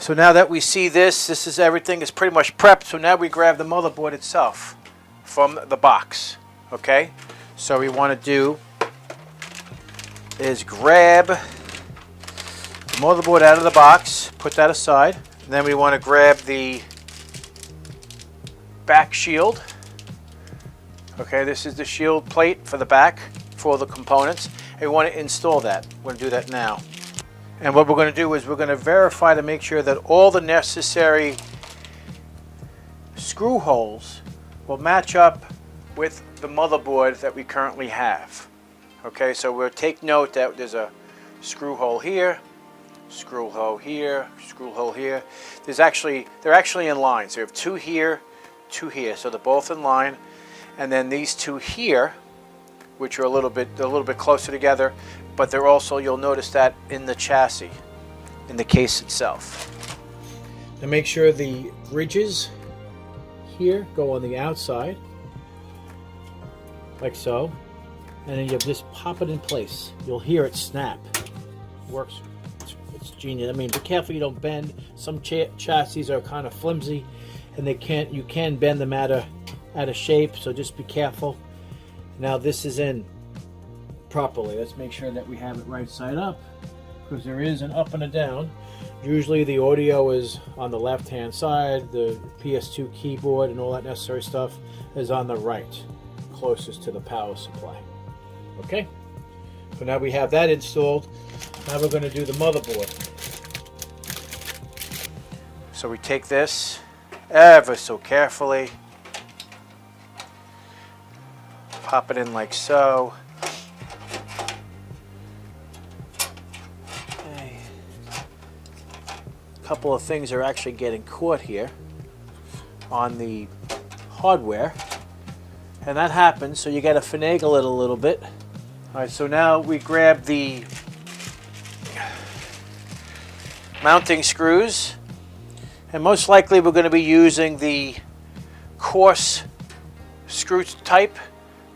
So now that we see this is everything is pretty much prepped. So now we grab the motherboard itself from the box. Okay, so what we want to do is grab the motherboard out of the box, put that aside, and then we want to grab the back shield. Okay, this is the shield plate for the back for the components. And we want to install that. We're going to do that now. And what we're going to do is we're going to verify to make sure that all the necessary screw holes will match up with the motherboard that we currently have. Okay, so we'll take note that there's a screw hole here, screw hole here, screw hole here. They're actually in line. So you have two here, so they're both in line. And then these two here, which are a little bit closer together, but they're also, you'll notice that in the chassis, in the case itself. To make sure the ridges here go on the outside, like so, and then you just pop it in place. You'll hear it snap. Works. It's genius. I mean, be careful you don't bend. Some chassis are kind of flimsy, and you can bend them out of shape. So just be careful. Now this is in properly. Let's make sure that we have it right side up, because there is an up and a down. Usually the audio is on the left hand side, the PS2 keyboard and all that necessary stuff is on the right, closest to the power supply. Okay, so now we have that installed. Now we're going to do the motherboard. So we take this ever so carefully, pop it in like so. Okay. A couple of things are actually getting caught here on the hardware, and that happens, so you got to finagle it a little bit. All right, so now we grab the mounting screws, and most likely we're going to be using the coarse screw type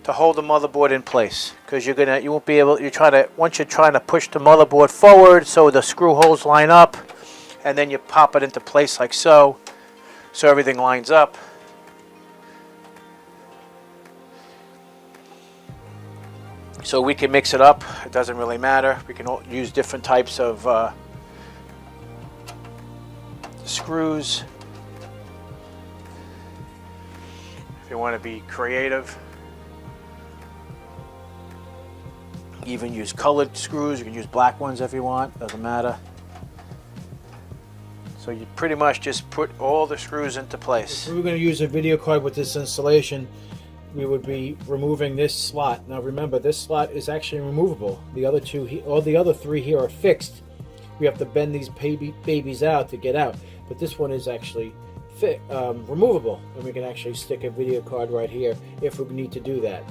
to hold the motherboard in place, because you won't be able, once you're trying to push the motherboard forward so the screw holes line up, and then you pop it into place like so everything lines up. So we can mix it up, it doesn't really matter. We can use different types of screws if you want to be creative. Even use colored screws, you can use black ones if you want, doesn't matter. So you pretty much just put all the screws into place. If we were going to use a video card with this installation, we would be removing this slot. Now remember, this slot is actually removable. The other two, all the other three here are fixed. We have to bend these babies out to get out. But this one is actually removable, and we can actually stick a video card right here if we need to do that.